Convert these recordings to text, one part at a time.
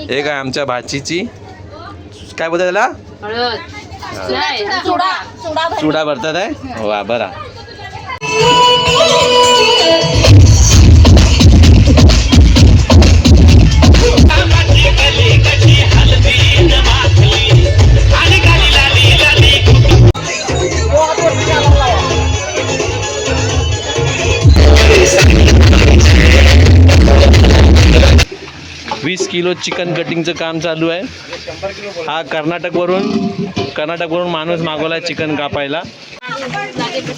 एक आहे आमच्या भाचीची, काय बोलतात त्याला, चुडा भरतात आहे. वा बरा. वीस किलो चिकन कटिंगचं काम चालू आहे. हा कर्नाटकवरून माणूस मागवला चिकन कापायला.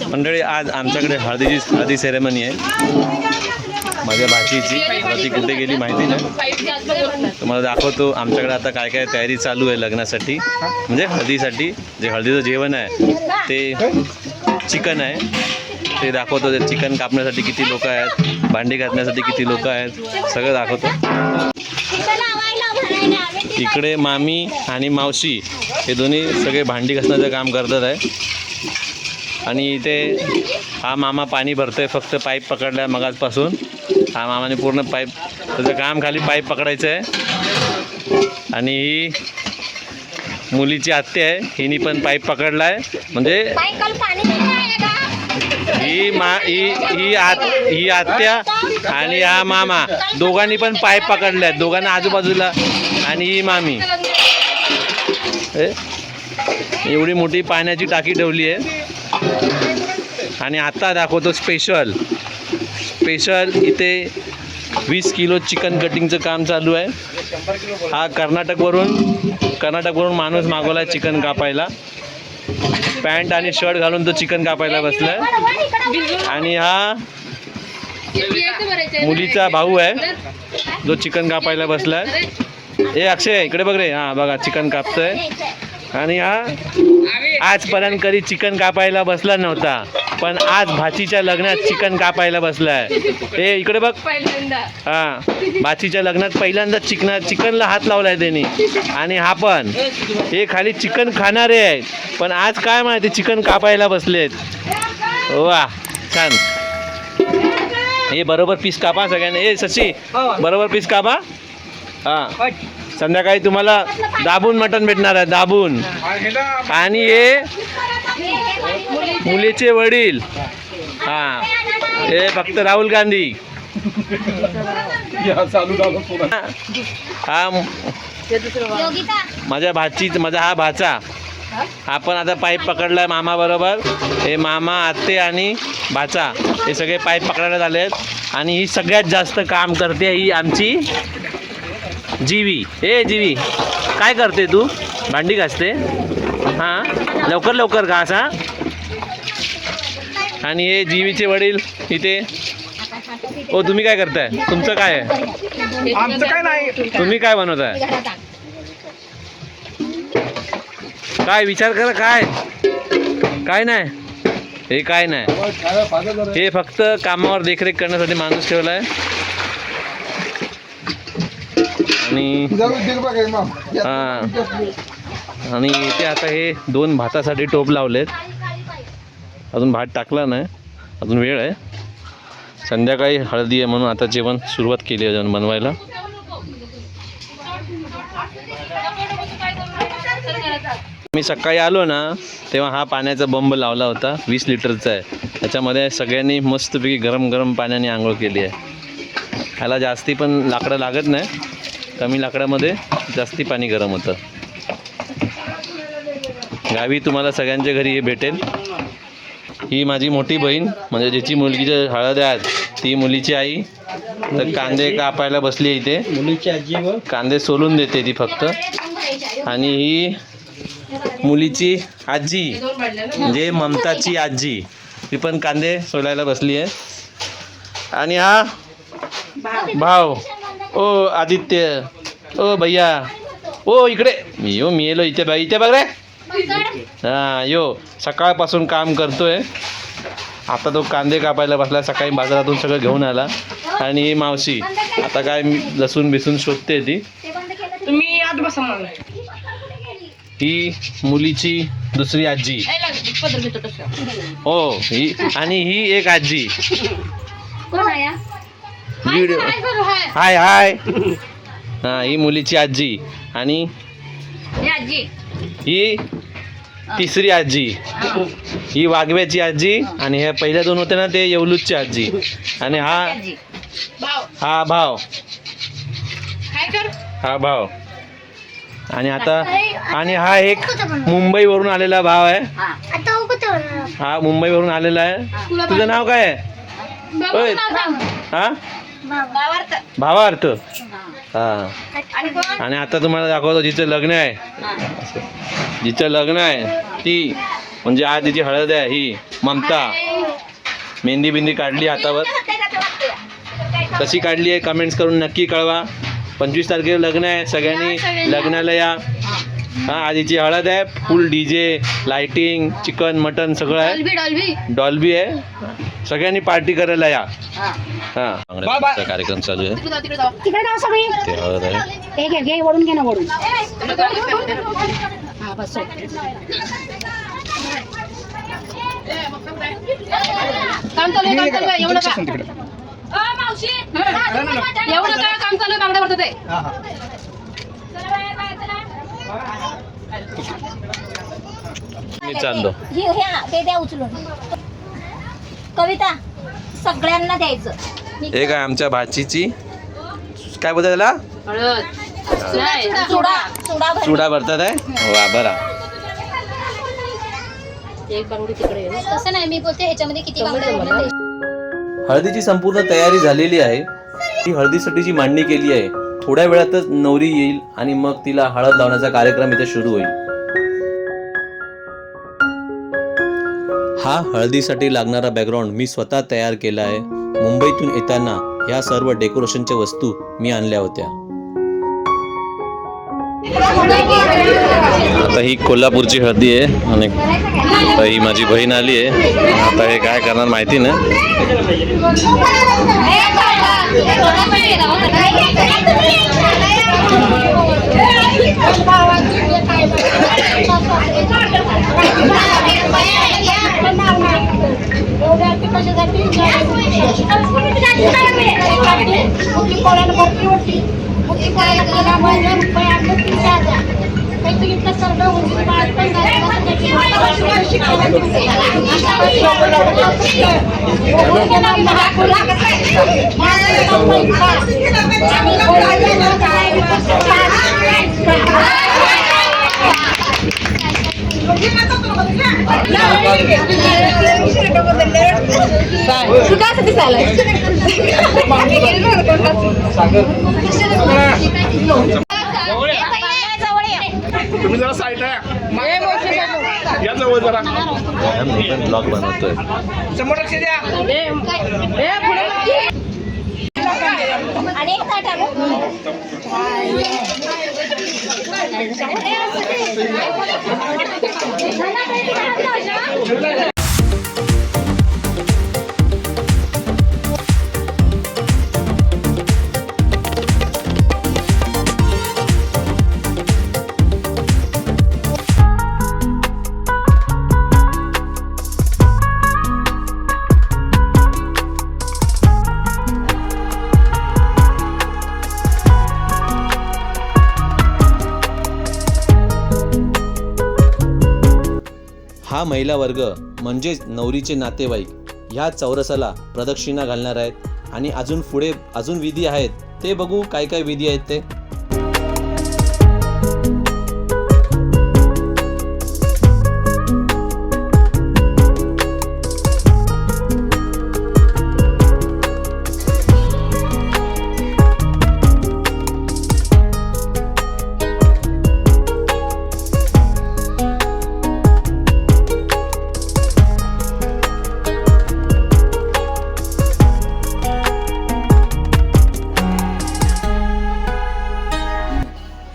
मंडळी आज आमच्याकडे हळदी सेरेमनी आहे माझ्या भाचीची. आता ती कुठे गेली माहिती नाही, तुम्हाला दाखवतो. आमच्याकडे आता काय काय तयारी चालू आहे लग्नासाठी, म्हणजे हळदीसाठी. जे हळदीचं जेवण आहे ते चिकन आहे, ते दाखवतो. ते चिकन कापण्यासाठी किती लोक आहेत, भांडी घातण्यासाठी किती लोक आहेत, सगळं दाखवतो. इकडे मामी आणि मावशी हे दोन्ही सगळे भांडी घासण्याचं काम करतात आहे. आणि इथे हा मामा पाणी भरतोय, फक्त पाईप पकडला आहे मगाचपासून. हा मामाने पूर्ण पाईप, त्याचं काम खाली पाईप पकडायचं आहे. आणि ही मुलीची आत्या आहे, हिने पण पाईप पकडला आहे. म्हणजे ही आत्या आणि हा मामा दोघांनी पण पाईप पकडले आहेत, दोघांना आजूबाजूला. आणि ही मामी एवढी मोठी पाण्याची टाकी ठेवली आहे. आणि आता दाखवतो स्पेशल इथे 20 किलो चिकन कटिंगचं काम चालू आहे. हा कर्नाटकवरून माणूस मागवला चिकन कापायला. पॅन्ट आणि शर्ट घालून तो चिकन कापायला बसलाय. आणि हा मुलीचा भाऊ आहे जो चिकन कापायला बसलाय. ए अक्षय इकडे बघ रे. हा बघा चिकन कापतोय. आणि हा आजपर्यंत कधी चिकन कापायला बसला नव्हता, पण आज भाचीच्या लग्नात चिकन कापायला बसलाय. हे इकडे बघ. हा भाचीच्या लग्नात पहिल्यांदा चिकनला हात लावलाय त्यांनी. आणि हा पण, हे खाली चिकन खाणारे आहेत, पण आज काय माहिती चिकन कापायला बसलेत. वा छान. हे बरोबर पीस कापा सगळ्यांनी. ए शशी बरोबर पीस कापा. हा संध्याकाळी तुम्हाला दाबून मटण भेटणार आहे, दाबून. आणि हे मुलीचे वडील. हा हे फक्त राहुल गांधी. हा माझा हा भाचा. आपण आता पाईप पकडलाय मामा बरोबर. हे मामा, आत्ते आणि भाचा हे सगळे पाईप पकडायला झाले आहेत. आणि ही सगळ्यात जास्त काम करते ही आमची जीवी. ए जीवी काय करते तू? भांडी घासते. हां लवकर घास. हा आणि हे जीवीचे वडील इथे. ओ तुम्ही काय करताय? तुमचं काय आहे? आमचं काय नाही. तुम्ही काय बनवताय? काय विचार करा. काय नाही. हे काय नाही. हे फक्त कामावर देखरेख करण्यासाठी माणूस ठेवलाय. आणि आणि इथे आता हे 2 भातासाठी टोप लावलेत. अजून भात टाकला नाही, अजून वेळ आहे. संध्याकाळी हळदी आहे म्हणून आता जेवण सुरुवात केली आहे जेवण बनवायला. मी सकाळी आलो ना तेव्हा हा पाण्याचा बंब लावला होता, 20 लिटरचा आहे. त्याच्यामध्ये सगळ्यांनी मस्तपैकी गरम पाण्याने आंघोळ केली आहे. ह्याला जास्ती पण लाकडं लागत नाही, कमी लाकडामध्ये जास्ती पाणी गरम होतं. गावी तुम्हाला सगळ्यांच्या घरी हे भेटेल. ही माझी मोठी बहीण, म्हणजे ज्याची मुलगीचे हळद आहेत ती मुलीची आई. तर कांदे कापायला बसली इथे. मुलीची आजी कांदे सोलून देते ती फक्त. आणि ही मुलीची आजी म्हणजे ममताची आजी, ती पण कांदे सोलायला बसली आहे. आणि हा भाव, ओ आदित्य, ओ भैया, ओ इकडे यो. मी येलो इथे. बाई इथे बघ रे. हां यो सकाळपासून काम करतोय. आता तो कांदे कापायला बसला, सकाळी बाजारातून सगळं घेऊन आला. आणि ही मावशी आता काय लसूण बिसून शोधते ती. ही मुलीची दुसरी आजी. हो ही. आणि ही एक आजी. हाय हाय. हा ही मुलीची आजी आणि ही तिसरी आजी, ही वाघव्याची आजी आणि ह्या पहिल्या दोन होते ना ते येवलूची आजी आणि हा भाव आणि आता आणि हा एक मुंबईवरून आलेला भाव आहे. हा मुंबईवरून आलेला आहे. तुझं नाव काय आहे? होय हा भावार्थ. हा आणि आता तुम्हाला दाखवतो जिचं लग्न आहे, जिचं लग्न आहे ती म्हणजे आज तिची हळद आहे. ही ममता मेहंदी बिंदी काढली हातावर. कशी काढली आहे कमेंट्स करून नक्की कळवा. 25 तारखेला लग्न आहे, सगळ्यांनी लग्नाला या. हा आधीची हळद आहे, फुल डीजे लाइटिंग चिकन मटन सगळं आहे, डॉल्बी आहे. सगळ्यांनी पार्टी करायला या. हा कार्यक्रम चालू आहे. ते हळद आहे. मी चाललो. ते द्या उचलून. कविता सगळ्यांना द्यायचं. हे काय आमच्या भाचीची काय बोलतात त्याला चुडा भरतात आहे. वा बरा. तसं नाही मी बोलते ह्याच्यामध्ये किती बांगड्या. हळदीची संपूर्ण तयारी झालेली आहे. ती हळदीसाठीची मांडणी केली आहे. थोड्या वेळातच नवरी येईल आणि मग तिला हळद लावण्याचा कार्यक्रम इथे सुरू होईल. हा हळदीसाठी लागणारा बॅकग्राऊंड मी स्वतः तयार केला आहे. मुंबईतून येताना ह्या सर्व डेकोरेशनच्या वस्तू मी आणल्या होत्या. आता ही कोल्हापूरची हळदी आहे आणि आता ही माझी बहीण आली आहे. आता हे काय करणार माहिती ना. तुम्ही जरा साईड या जवळ जरा ब्लॉग बनवतोय. 100% द्या. आणि एक ताट हा महिला वर्ग म्हणजेच नवरीचे नातेवाईक ह्या चौरसाला प्रदक्षिणा घालणार आहेत आणि अजून पुढे अजून विधी आहेत. ते बघू काय काय विधी आहेत ते.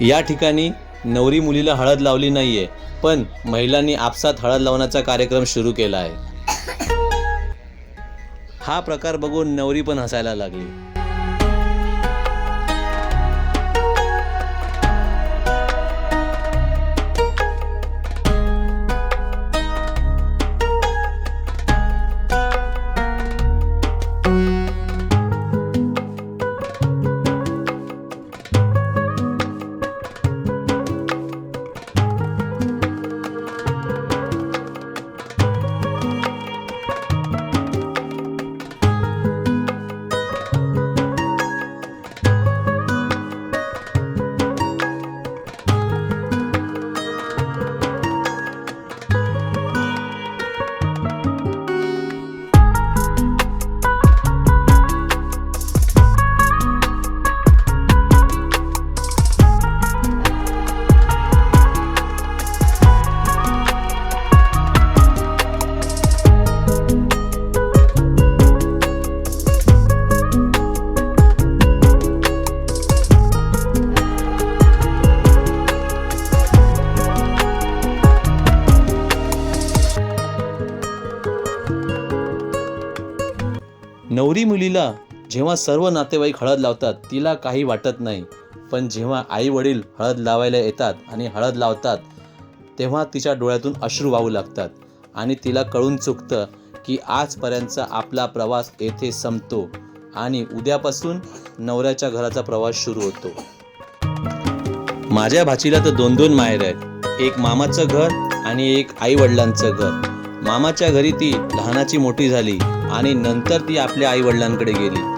या ठिकाणी नवरी मुलीला हळद लावली नाहीये, पण महिलांनी आपसात हळद लावण्याचा कार्यक्रम सुरू केला आहे. हा प्रकार बघून नवरी पण हसायला लागली. नवरी मुलीला जेव्हा सर्व नातेवाईक हळद लावतात तिला काही वाटत नाही, पण जेव्हा आई वडील हळद लावायला येतात आणि हळद लावतात तेव्हा तिच्या डोळ्यातून अश्रू वाहू लागतात आणि तिला कळून चुकतं की आजपर्यंतचा आपला प्रवास येथे संपतो आणि उद्यापासून नवऱ्याच्या घराचा प्रवास सुरू होतो. माझ्या भाचीला तर 2 माहेर आहेत, एक मामाचं घर आणि एक आई वडिलांचं घर. मामाच्या घरी ती लहानाची मोठी झाली आणि नंतर ती आपल्या आई वडिलांकडे गेली.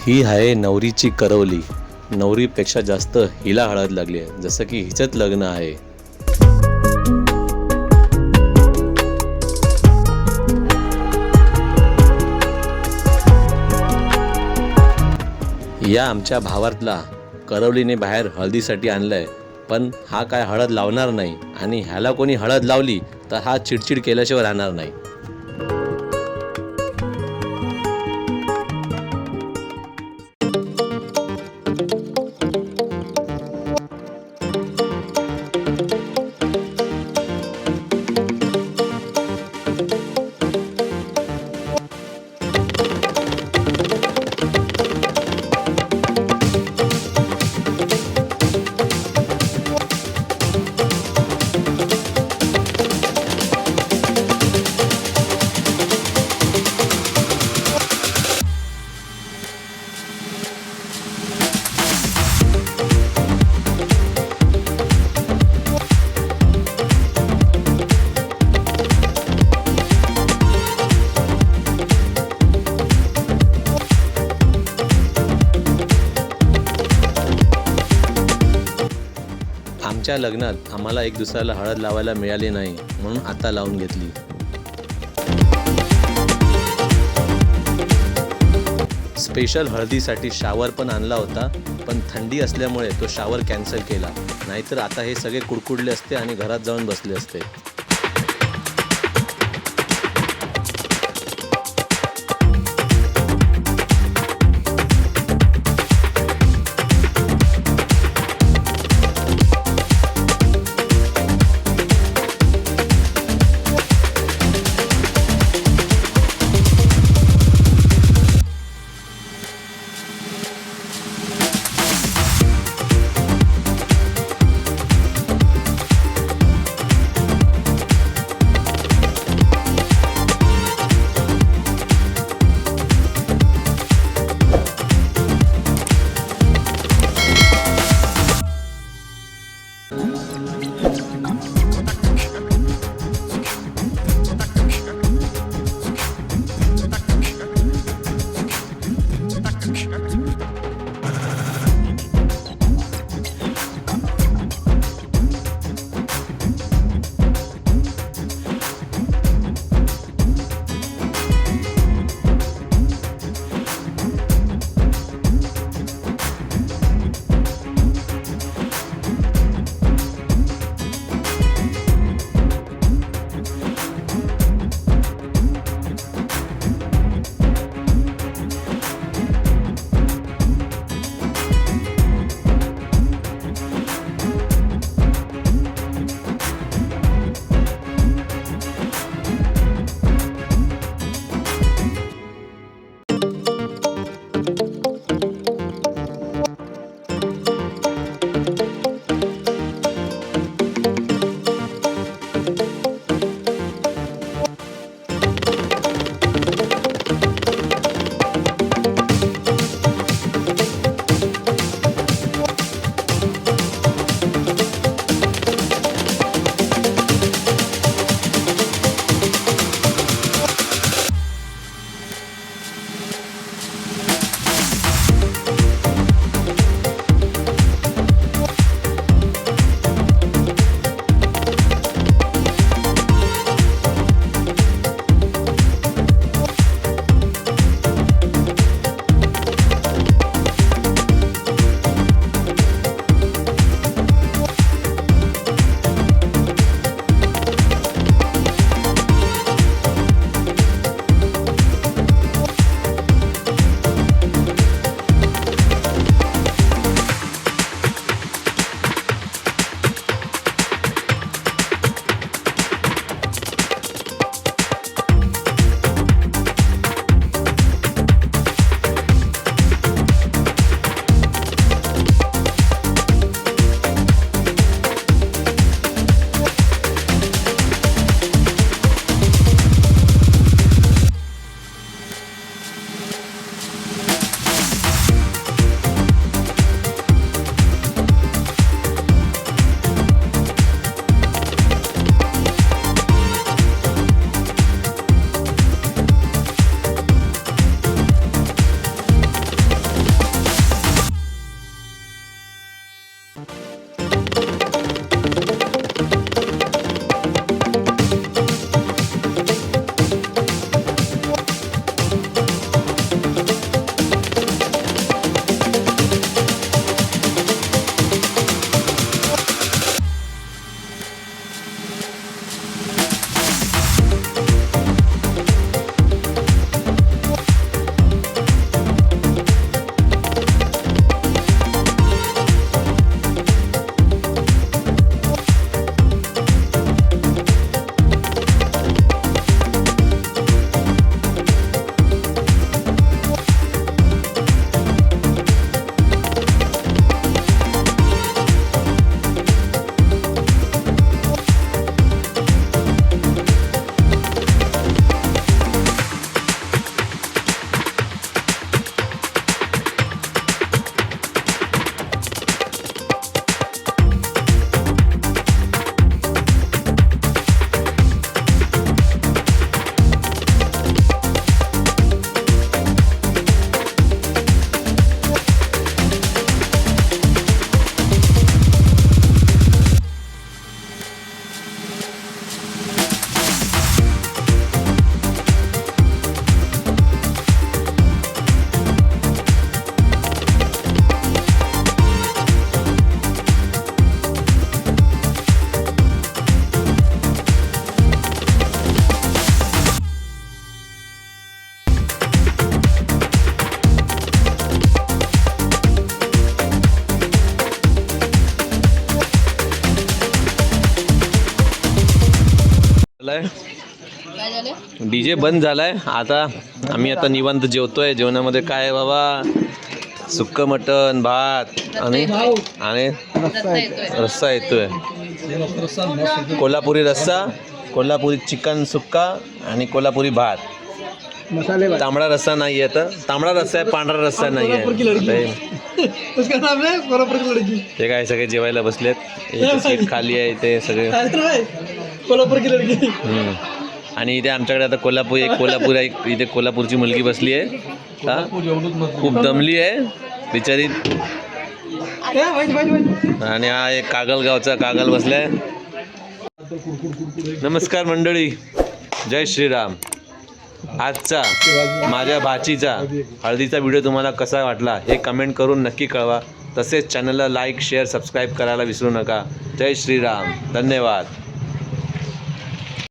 ही आहे नवरीची करवली. नवरीपेक्षा जास्त हिला हळद लागली आहे, जसं की हिचंच लग्न आहे. या आमच्या भावातला करवलीने बाहेर हळदीसाठी आणलंय, पण हा काय हळद लावणार नाही आणि ह्याला कोणी हळद लावली तर हा चिडचिड केल्याशिवाय राहणार नाही. आमच्या लग्नात आम्हाला एक दुसऱ्याला हळद लावायला मिळाली नाही, म्हणून आता लावून घेतली. स्पेशल हळदीसाठी शावर पण आणला होता, पण थंडी असल्यामुळे तो शावर कॅन्सल केला, नाहीतर आता हे सगळे कुडकुडले असते आणि घरात जाऊन बसले असते. DJ बंद झालाय. आता आम्ही आता निवांत जेवतोय. जेवणामध्ये काय आहे बाबा, सुक्क मटण, भात आणि रस्सा येतोय. कोल्हापुरी रस्सा, कोल्हापुरी चिकन सुक्का आणि कोल्हापुरी भात. तांबडा रस्सा नाही आहे. तर तांबडा रस्सा आहे, पांढरा रस्सा नाही आहे. ते काय सगळे जेवायला बसलेत. एक सीट खाली आहे ते सगळे. आणि इथे आमच्याकडे आता कोल्हापूर इथे कोल्हापूरची मुलगी बसली आहे. खूप दमली आहे बिचारी. आणि हा एक कागलगावचा कागल बसलाय. नमस्कार मंडळी, जय श्रीराम. आजचा माझ्या भाचीचा हळदीचा व्हिडिओ तुम्हाला कसा वाटला हे कमेंट करून नक्की कळवा. तसेच चॅनलला लाईक, शेअर, सबस्क्राईब करायला विसरू नका. जय श्रीराम. धन्यवाद.